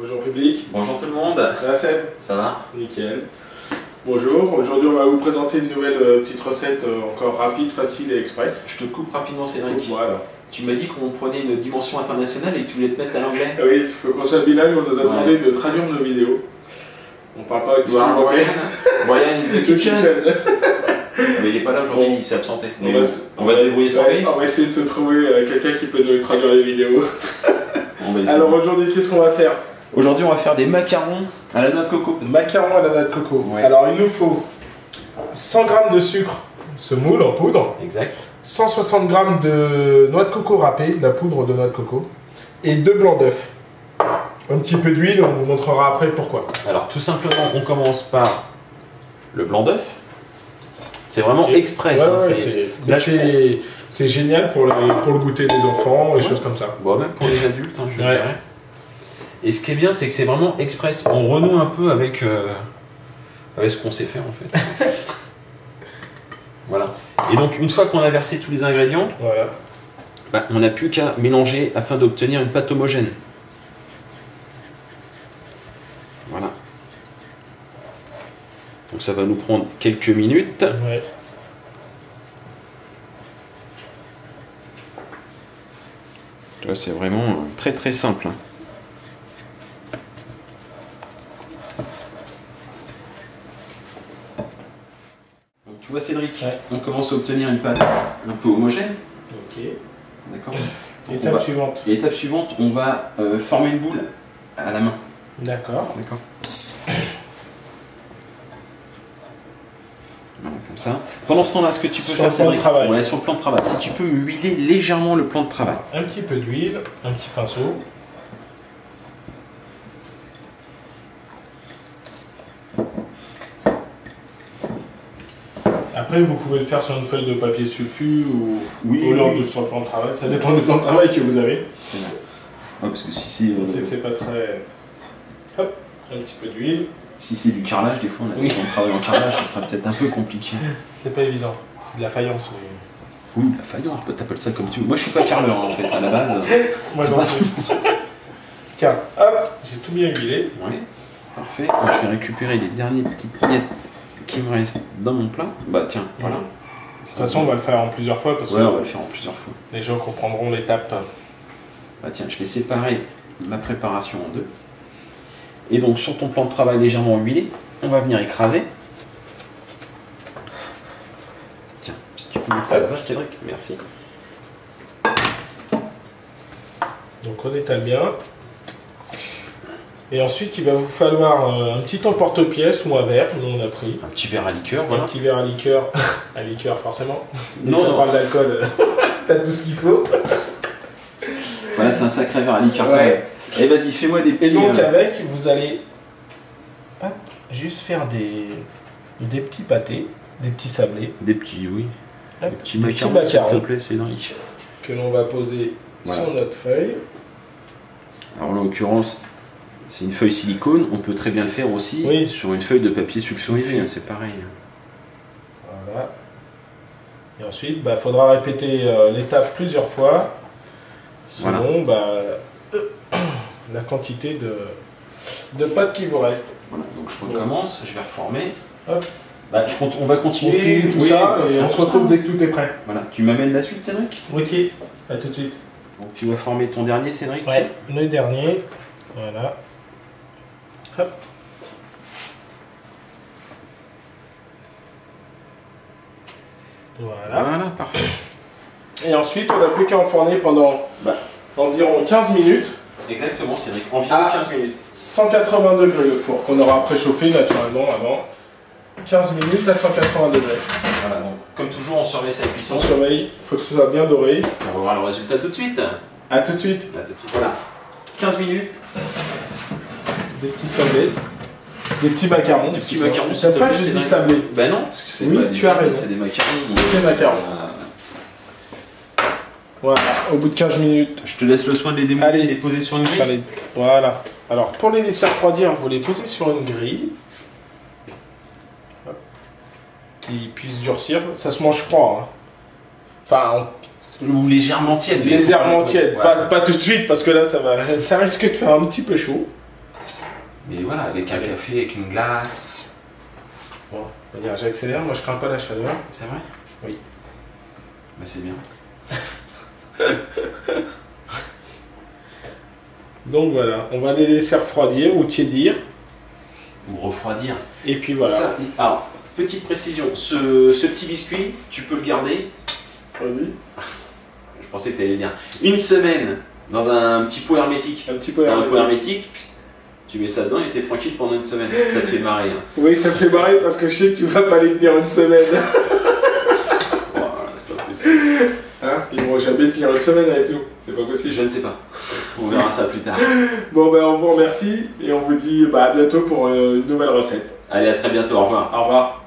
Bonjour public. Bonjour tout le monde. Ça va Seb? Ça va? Nickel. Bonjour, aujourd'hui on va vous présenter une nouvelle petite recette encore rapide, facile et express. Je te coupe rapidement Cédric. Voilà. Tu m'as dit qu'on prenait une dimension internationale et que tu voulais te mettre à l'anglais. Oui, il faut qu'on soit bilingue, on nous a demandé de traduire nos vidéos. On parle pas avec tout le monde. Brian is the kitchen. Mais il est pas là aujourd'hui, il s'est absenté. Mais on va se débrouiller sans lui. On va essayer de se trouver quelqu'un qui peut nous traduire les vidéos. Alors aujourd'hui, qu'est-ce qu'on va faire? Aujourd'hui, on va faire des macarons à la noix de coco. Macarons à la noix de coco. Ouais. Alors il nous faut 100 g de sucre semoule en poudre. Exact. 160 g de noix de coco râpée, de la poudre de noix de coco. Et 2 blancs d'œufs. Un petit peu d'huile, on vous montrera après pourquoi. Alors tout simplement, on commence par le blanc d'œuf. C'est vraiment express. C'est génial pour le goûter des enfants et choses comme ça. Bon, même pour les adultes, je dirais. Et ce qui est bien, c'est que c'est vraiment express. On renoue un peu avec ce qu'on sait faire en fait. Voilà. Et donc, une fois qu'on a versé tous les ingrédients, on n'a plus qu'à mélanger afin d'obtenir une pâte homogène. Voilà. Donc ça va nous prendre quelques minutes. Ouais. C'est vraiment très très simple. Donc, tu vois Cédric, on commence à obtenir une pâte un peu homogène. Ok. D'accord. Étape suivante. L'étape suivante, on va former une boule à la main. D'accord. D'accord. Comme ça. Pendant ce temps-là, ce que tu peux faire, Cédric, sur le plan de travail, si tu peux huiler légèrement le plan de travail. Un petit peu d'huile, un petit pinceau. Après, vous pouvez le faire sur une feuille de papier sulfu ou sur le plan de travail. Ça dépend du plan de travail que vous avez. Ouais, parce que si c'est pas très... Hop, un petit peu d'huile. Si c'est du carrelage, des fois on travaille en carrelage, ça sera peut-être un peu compliqué. C'est pas évident, c'est de la faïence. Mais... Oui, la faïence, t'appelles ça comme tu veux. Moi je suis pas carreleur en fait, à la base. Moi non plus. Tiens, hop, j'ai tout bien huilé. Ouais, parfait. Donc, je vais récupérer les dernières petites miettes qui me restent dans mon plat. Bah tiens, voilà. De toute façon, on va le faire en plusieurs fois parce que on va le faire en plusieurs fois. Les gens comprendront l'étape. Bah tiens, je vais séparer ma préparation en deux. Et donc sur ton plan de travail légèrement huilé, on va venir écraser. Tiens, si tu peux mettre ça là-bas, Cédric, merci. Donc on étale bien. Et ensuite il va vous falloir un petit emporte-pièce ou un verre, nous on a pris. Un petit verre à liqueur, voilà. Un petit verre à liqueur, à liqueur forcément. Dès Non, que ça parle d'alcool, t'as tout ce qu'il faut. Voilà, c'est un sacré verre à liqueur. Ouais. Et vas-y, fais-moi des petits... Et donc avec, vous allez juste faire des petits pâtés, des petits sablés. Des petits, oui. Des petits macarons, s'il te plaît, Cédric. Que l'on va poser sur notre feuille. Alors en l'occurrence, c'est une feuille silicone. On peut très bien le faire aussi sur une feuille de papier sulfurisé, c'est pareil. Voilà. Et ensuite, il faudra répéter l'étape plusieurs fois. Selon la quantité de pâte qui vous reste. Voilà, donc je recommence, je vais reformer. Hop. On va continuer. On finit tout ça et on se retrouve dès que tout est prêt. Voilà, tu m'amènes la suite, Cédric? Ok, à tout de suite. Donc tu vas former ton dernier, Cédric? Ouais, le dernier. Voilà. Hop. Voilà, parfait. Et ensuite, on n'a plus qu'à enfourner pendant environ 15 minutes. Exactement, Cédric, environ 15 minutes. 180 degrés le four qu'on aura préchauffé naturellement avant. 15 minutes à 180 degrés. Voilà, donc comme toujours, on surveille sa cuisson. On surveille, il faut que ce soit bien doré. On va voir le résultat tout de suite. A tout de suite. À tout de suite. Voilà, 15 minutes. Des petits sablés. Des petits macarons. Des petits macarons, c'est pas juste des sablés. Ben non, parce que c'est pas des sablés, c'est des macarons. C'est des macarons. Voilà, au bout de 15 minutes. Je te laisse le soin de les démouler et les poser sur une grille. Voilà. Alors, pour les laisser refroidir, vous les posez sur une grille. Qu'ils puissent durcir. Ça se mange froid. Enfin, ou légèrement tiède. Légèrement tiède. Pas tout de suite, parce que là, ça risque de faire un petit peu chaud. Mais voilà, avec un café, avec une glace. Bon, on va dire, j'accélère, moi je crains pas la chaleur. C'est vrai? Oui. Bah c'est bien. Donc voilà, on va les laisser refroidir ou tiédir. Ou refroidir. Et puis voilà. Ça, alors, petite précision, ce petit biscuit, tu peux le garder. Vas-y. Je pensais que tu allais dire une semaine dans un petit pot hermétique. Un petit peu T'as un pot hermétique. hermétique, tu mets ça dedans et t'es tranquille pendant une semaine. Ça te fait marrer. Hein. Oui, ça me fait marrer parce que je sais que tu vas pas les tenir une semaine. Voilà, c'est pas possible. Hein, ils vont jamais tenir une semaine avec nous. C'est pas possible. Je ne sais pas. On verra ça plus tard. Bon, ben on vous remercie et on vous dit à bientôt pour une nouvelle recette. Allez, à très bientôt. Au revoir. Au revoir.